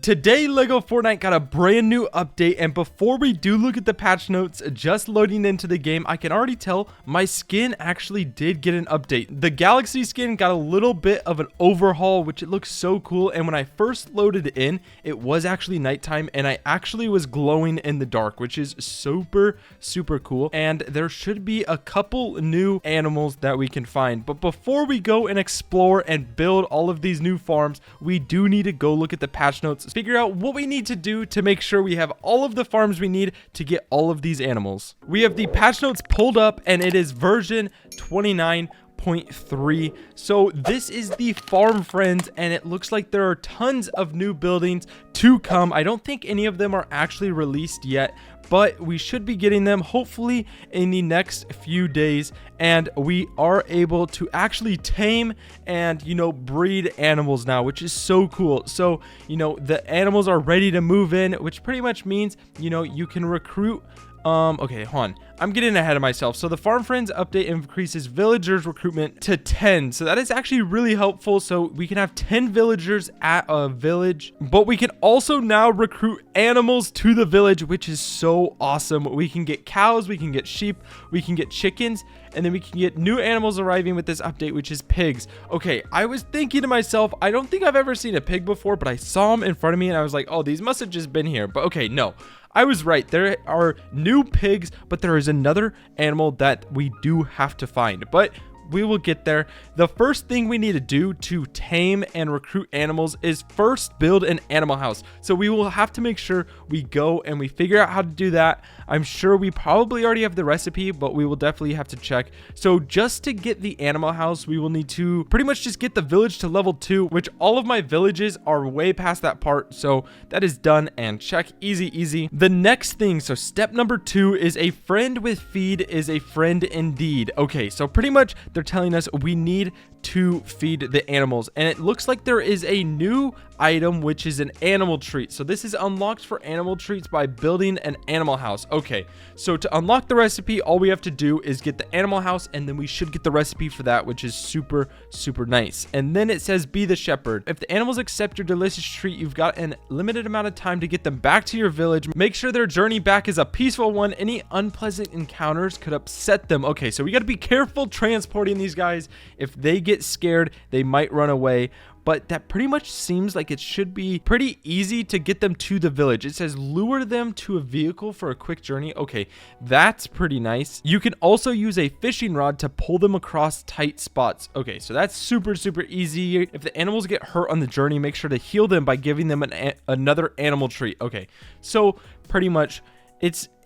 Today, Lego Fortnite got a brand new update, and before we do look at the patch notes just loading into the game, I can already tell my skin actually did get an update. The Galaxy skin got a little bit of an overhaul, which it looks so cool, and when I first loaded it in, it was actually nighttime, and I actually was glowing in the dark, which is super cool, and there should be a couple new animals that we can find. But before we go and explore and build all of these new farms, we do need to go look at the patch notes, figure out what we need to do to make sure we have all of the farms we need to get all of these animals. We have the patch notes pulled up, and it is version 29.30. So this is the farm friends, and it looks like there are tons of new buildings to come. I don't think any of them are actually released yet, but we should be getting them hopefully in the next few days, and we are able to actually tame and breed animals now, which is so cool. So the animals are ready to move in, which pretty much means you can recruit. Okay, hold on. I'm getting ahead of myself. So the Farm Friends update increases villagers recruitment to 10. So that is actually really helpful. So we can have 10 villagers at a village, but we can also now recruit animals to the village, which is so awesome. We can get cows, we can get sheep, we can get chickens, and then we can get new animals arriving with this update, which is pigs. Okay, I was thinking to myself, I don't think I've ever seen a pig before, but I saw them in front of me and I was like, oh, these must have just been here. But okay, no. I was right. There are new pigs, but there is another animal that we do have to find. But we will get there. The first thing we need to do to tame and recruit animals is first build an animal house. So we will have to make sure we go and we figure out how to do that. I'm sure we probably already have the recipe, but we will definitely have to check. So just to get the animal house, we will need to pretty much just get the village to level 2, which all of my villages are way past that part. So that is done and check. Easy. The next thing, so step number 2 is a friend with feed is a friend indeed. Okay, so pretty much they're telling us we need to feed the animals, and it looks like there is a new item, which is an animal treat. So this is unlocked for animal treats by building an animal house. Okay, so to unlock the recipe, all we have to do is get the animal house, and then we should get the recipe for that, which is super nice. And then it says be the shepherd. If the animals accept your delicious treat, you've got a limited amount of time to get them back to your village. Make sure their journey back is a peaceful one. Any unpleasant encounters could upset them. Okay, so we got to be careful transporting these guys. If they get scared, they might run away, but that pretty much seems like it should be pretty easy to get them to the village. It says lure them to a vehicle for a quick journey. Okay, that's pretty nice. You can also use a fishing rod to pull them across tight spots. Okay, so that's super easy. If the animals get hurt on the journey, make sure to heal them by giving them another animal treat. Okay, so pretty much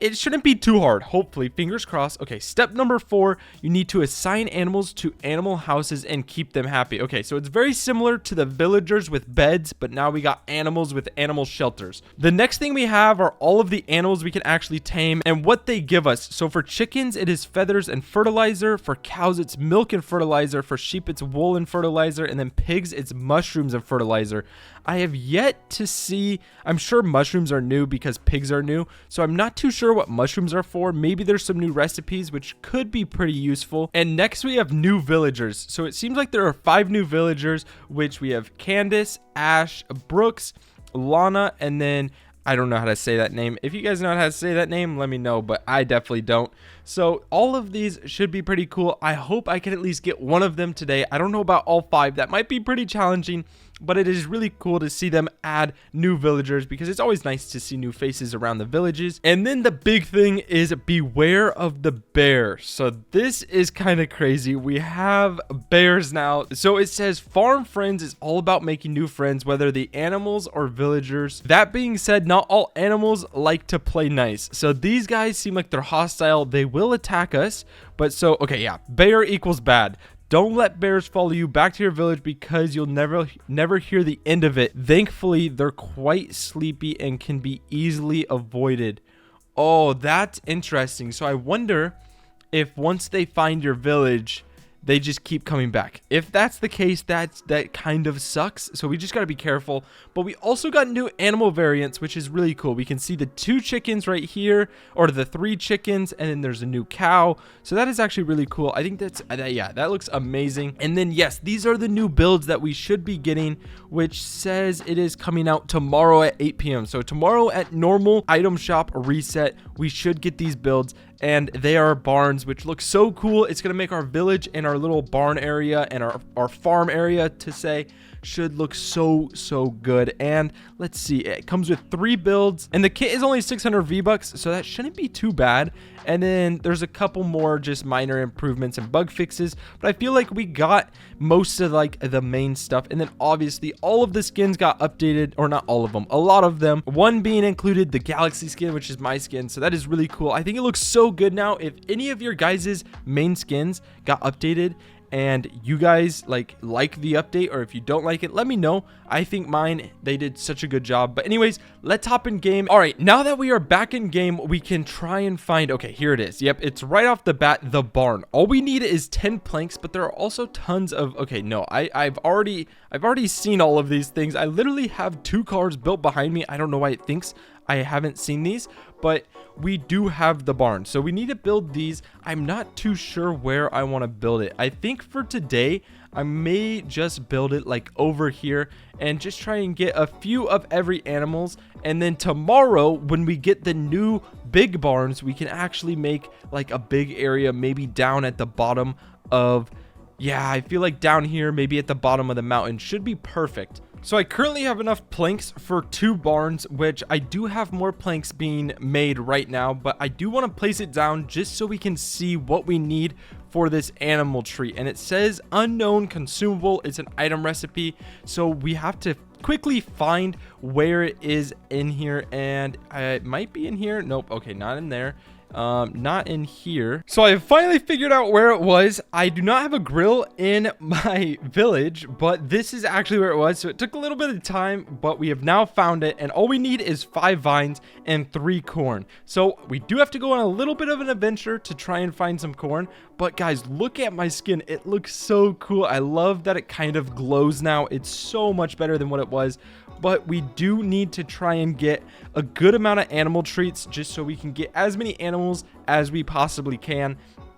it shouldn't be too hard, hopefully, fingers crossed. Okay, step number 4, you need to assign animals to animal houses and keep them happy. Okay, so it's very similar to the villagers with beds, but now we got animals with animal shelters. The next thing we have are all of the animals we can actually tame and what they give us. So for chickens, it is feathers and fertilizer. For cows, it's milk and fertilizer. For sheep, it's wool and fertilizer. And then pigs, it's mushrooms and fertilizer. I have yet to see, I'm sure mushrooms are new because pigs are new, so I'm not too sure what mushrooms are for. Maybe there's some new recipes which could be pretty useful. And next we have new villagers. So it seems like there are 5 new villagers, which we have Candace, Ash, Brooks, Lana, and then I don't know how to say that name. If you guys know how to say that name, let me know, but I definitely don't. So all of these should be pretty cool. I hope I can at least get one of them today. I don't know about all 5. That might be pretty challenging, but it is really cool to see them add new villagers because it's always nice to see new faces around the villages. And then the big thing is beware of the bear. So this is kind of crazy. We have bears now. So it says farm friends is all about making new friends, whether the animals or villagers. That being said, not all animals like to play nice. So these guys seem like they're hostile. They will attack us. But so, okay, yeah, bear equals bad. Don't let bears follow you back to your village because you'll never hear the end of it. Thankfully, they're quite sleepy and can be easily avoided. Oh, that's interesting. So I wonder if once they find your village, they just keep coming back. If that's the case, that kind of sucks. So we just got to be careful. But we also got new animal variants, which is really cool. We can see the 2 chickens right here, or the 3 chickens, and then there's a new cow. So that is actually really cool. I think that's yeah, that looks amazing. And then yes, these are the new builds that we should be getting, which says it is coming out tomorrow at 8 p.m. So tomorrow at normal item shop reset, we should get these builds, and they are barns, which look so cool. It's going to make our village and our little barn area and our farm area, to say, should look so good. And let's see, it comes with 3 builds, and the kit is only 600 V-Bucks, so that shouldn't be too bad. And then there's a couple more just minor improvements and bug fixes, but I feel like we got most of like the main stuff. And then obviously all of the skins got updated, or not all of them, a lot of them, one being included the galaxy skin, which is my skin. So that is really cool. I think it looks so good now. If any of your guys' main skins got updated and you guys like the update, or if you don't like it, let me know. I think mine, they did such a good job. But anyways, let's hop in game. All right, now that we are back in game, we can try and find, okay, here it is. Yep, it's right off the bat, the barn. All we need is 10 planks, but there are also tons of, okay, no, I've already seen all of these things. I literally have 2 cars built behind me. I don't know why it thinks I haven't seen these, but we do have the barn, so we need to build these. I'm not too sure where I want to build it. I think for today I may just build it like over here and just try and get a few of every animals, and then tomorrow when we get the new big barns, we can actually make like a big area, maybe down at the bottom of, yeah, I feel like down here, maybe at the bottom of the mountain should be perfect. So I currently have enough planks for 2 barns, which I do have more planks being made right now, but I do want to place it down just so we can see what we need for this animal tree. And it says unknown consumable. It's an item recipe, so we have to quickly find where it is in here, and it might be in here. Nope. Okay, not in there. Not in here. So I finally figured out where it was. I do not have a grill in my village, but this is actually where it was. So it took a little bit of time, but we have now found it, and all we need is 5 vines and 3 corn. So we do have to go on a little bit of an adventure to try and find some corn. But guys, look at my skin. It looks so cool. I love that it kind of glows now. It's so much better than what it was. But we do need to try and get a good amount of animal treats just so we can get as many animals as we possibly can.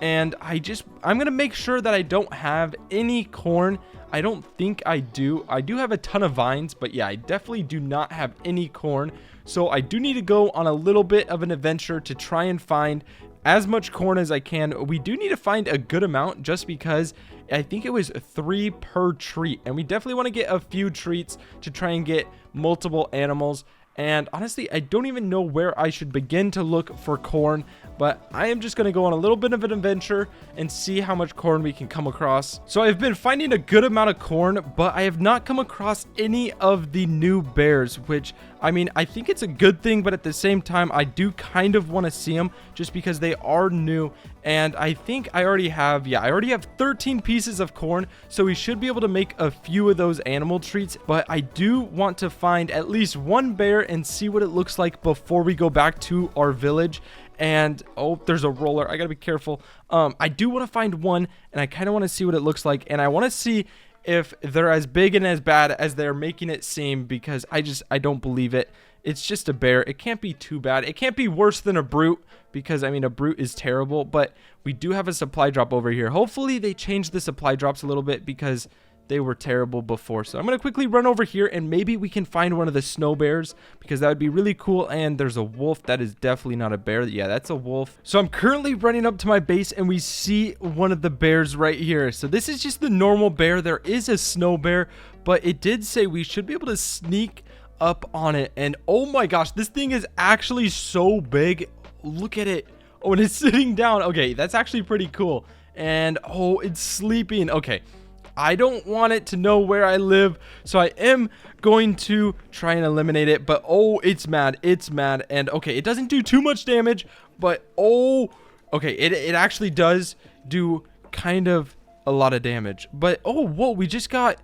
And I'm going to make sure that I don't have any corn. I don't think I do. I do have a ton of vines, but yeah, I definitely do not have any corn. So I do need to go on a little bit of an adventure to try and find as much corn as I can. We do need to find a good amount just because I think it was 3 per treat, and we definitely want to get a few treats to try and get multiple animals. And honestly, I don't even know where I should begin to look for corn, but I am just going to go on a little bit of an adventure and see how much corn we can come across. So I've been finding a good amount of corn, but I have not come across any of the new bears, which, I mean, I think it's a good thing, but at the same time, I do kind of want to see them just because they are new. And I think I already have 13 pieces of corn, so we should be able to make a few of those animal treats. But I do want to find at least 1 bear and see what it looks like before we go back to our village. And oh, there's a roller. I gotta be careful. I do want to find one, and I kind of want to see what it looks like, and I want to see if they're as big and as bad as they're making it seem, because I don't believe it. It's just a bear. It can't be too bad. It can't be worse than a brute, because I mean, a brute is terrible. But we do have a supply drop over here. Hopefully they change the supply drops a little bit, because they were terrible before. So I'm going to quickly run over here, and maybe we can find one of the snow bears, because that would be really cool. And there's a wolf. That is definitely not a bear. Yeah, that's a wolf. So I'm currently running up to my base, and we see one of the bears right here. So this is just the normal bear. There is a snow bear, but it did say we should be able to sneak up on it. And oh my gosh, this thing is actually so big. Look at it. Oh, and it's sitting down. Okay, that's actually pretty cool. And oh, it's sleeping. Okay, I don't want it to know where I live, so I am going to try and eliminate it. But oh, it's mad. It's mad. And okay, it doesn't do too much damage, but oh, okay, it actually does do kind of a lot of damage. But oh, whoa, we just got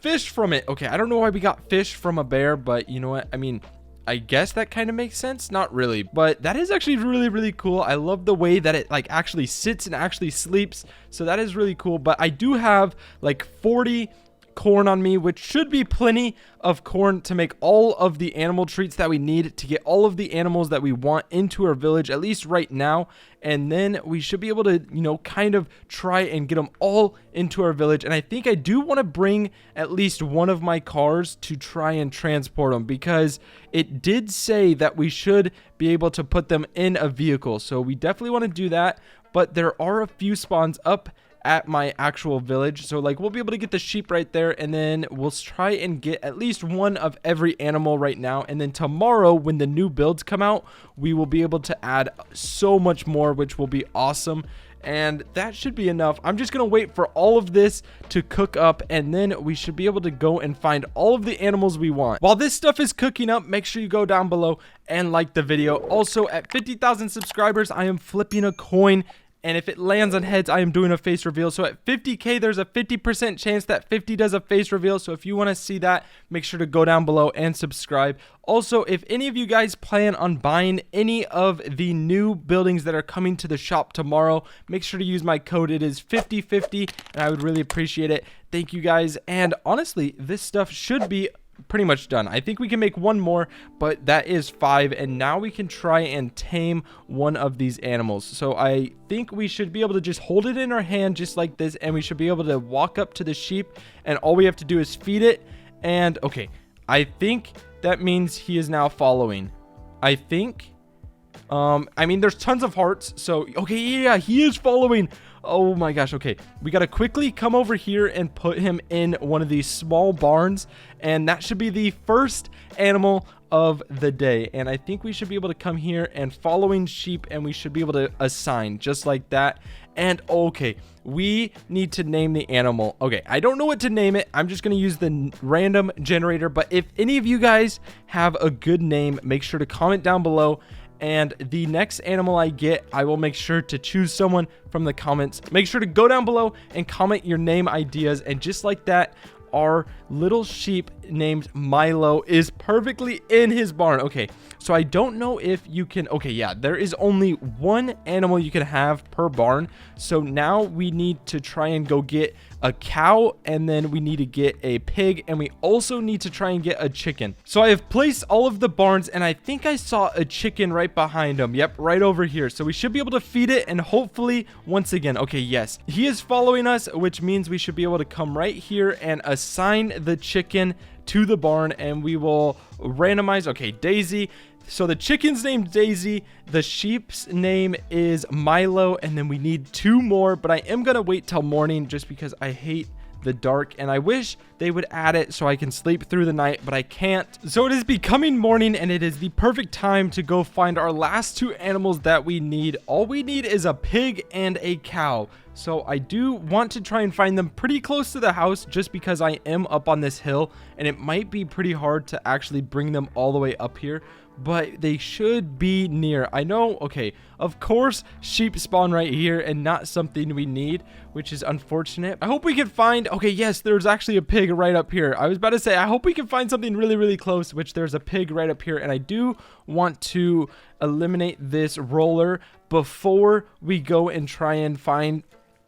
fish from it. Okay, I don't know why we got fish from a bear, but you know what? I mean, I guess that kind of makes sense. Not really, but that is actually really, really cool. I love the way that it like actually sits and actually sleeps. So that is really cool. But I do have like 40 corn on me, which should be plenty of corn to make all of the animal treats that we need to get all of the animals that we want into our village, at least right now. And then we should be able to, you know, kind of try and get them all into our village. And I think I do want to bring at least one of my cars to try and transport them, because it did say that we should be able to put them in a vehicle. So we definitely want to do that. But there are a few spawns up at my actual village, so like we'll be able to get the sheep right there, and then we'll try and get at least one of every animal right now. And then tomorrow, when the new builds come out, we will be able to add so much more, which will be awesome. And that should be enough. I'm just gonna wait for all of this to cook up, and then we should be able to go and find all of the animals we want. While this stuff is cooking up, make sure you go down below and like the video. Also, at 50,000 subscribers, I am flipping a coin, and if it lands on heads, I am doing a face reveal. So at 50K, there's a 50% chance that 50 does a face reveal. So if you want to see that, make sure to go down below and subscribe. Also, if any of you guys plan on buying any of the new buildings that are coming to the shop tomorrow, make sure to use my code. It is 5050, and I would really appreciate it. Thank you guys. And honestly, this stuff should be pretty much done. I think we can make one more, but that is 5, and now we can try and tame one of these animals. So I think we should be able to just hold it in our hand just like this, and we should be able to walk up to the sheep, and all we have to do is feed it. And okay, I think that means he is now following. I think I mean, there's tons of hearts, so okay, yeah, he is following. Oh my gosh. Okay, we gotta quickly come over here and put him in one of these small barns, and that should be the first animal of the day. And I think we should be able to come here and following sheep, and we should be able to assign just like that. And okay, we need to name the animal. Okay, I don't know what to name it. I'm just gonna use the random generator, but if any of you guys have a good name, make sure to comment down below. And the next animal I get, I will make sure to choose someone from the comments. Make sure to go down below and comment your name ideas. And just like that, our little sheep named Milo is perfectly in his barn. Okay, so I don't know if you can... Okay, yeah, there is only one animal you can have per barn. So now we need to try and go get a cow, and then we need to get a pig, and we also need to try and get a chicken. So I have placed all of the barns, and I think I saw a chicken right behind him. Yep, right over here. So we should be able to feed it, and hopefully, once again, okay, yes, he is following us, which means we should be able to come right here and assign the chicken to the barn, and we will randomize. Okay, Daisy. So the chicken's named Daisy, the sheep's name is Milo, and then we need 2 more, but I am gonna wait till morning just because I hate the dark, and I wish they would add it so I can sleep through the night, but I can't. So it is becoming morning, and it is the perfect time to go find our last 2 animals that we need. All we need is a pig and a cow. So I do want to try and find them pretty close to the house, just because I am up on this hill, and it might be pretty hard to actually bring them all the way up here, but they should be near. I know, okay, of course sheep spawn right here and not something we need, which is unfortunate. I hope we can find... Okay, yes, there's actually a pig right up here. I was about to say, I hope we can find something really, really close, which there's a pig right up here, and I do want to eliminate this roller before we go and try and find...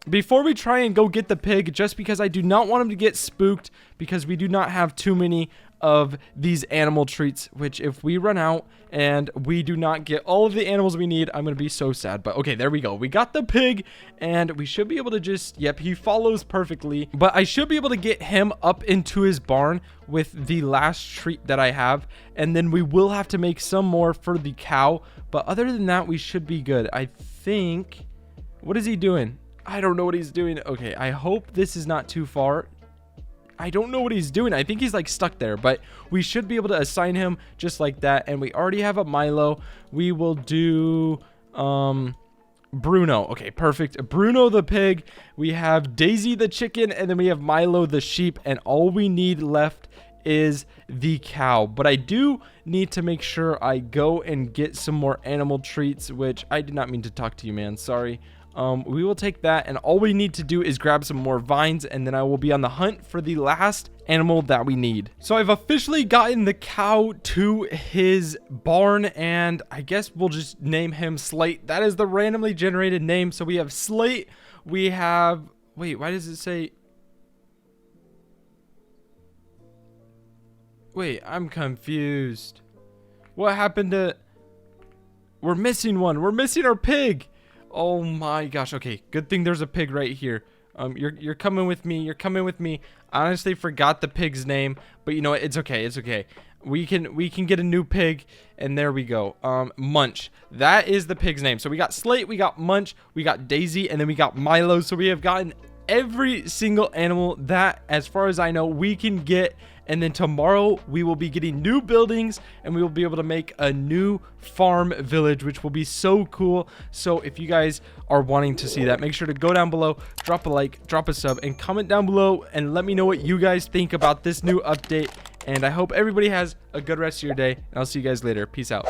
Before we try and go get the pig, just because I do not want him to get spooked, because we do not have too many of these animal treats, which if we run out and we do not get all of the animals we need, I'm gonna be so sad. But okay, there we go. We got the pig, and we should be able to just... Yep, he follows perfectly, but I should be able to get him up into his barn with the last treat that I have, and then we will have to make some more for the cow, but other than that, we should be good. I think... What is he doing? I don't know what he's doing. Okay, I hope this is not too far. I don't know what he's doing. I think he's like stuck there, but we should be able to assign him just like that. And we already have a Milo. We will do Bruno. Okay, perfect. Bruno the pig. We have Daisy the chicken, and then we have Milo the sheep, and all we need left is the cow. But I do need to make sure I go and get some more animal treats, which I did not mean to talk to you, man. Sorry. We will take that, and all we need to do is grab some more vines, and then I will be on the hunt for the last animal that we need. So I've officially gotten the cow to his barn, and I guess we'll just name him Slate. That is the randomly generated name. So we have Slate. We have, wait, why does it say? Wait, I'm confused. What happened to... We're missing one. We're missing our pig. Oh my gosh. Okay, good thing there's a pig right here. You're coming with me. You're coming with me. I honestly forgot the pig's name, but you know what? It's okay. It's okay. We can get a new pig, and there we go. Munch. That is the pig's name. So we got Slate, we got Munch, we got Daisy, and then we got Milo. So we have gotten every single animal that, as far as I know, we can get. And then tomorrow we will be getting new buildings, and we will be able to make a new farm village, which will be so cool. So if you guys are wanting to see that, make sure to go down below, drop a like, drop a sub, and comment down below and let me know what you guys think about this new update. And I hope everybody has a good rest of your day, and I'll see you guys later. Peace out.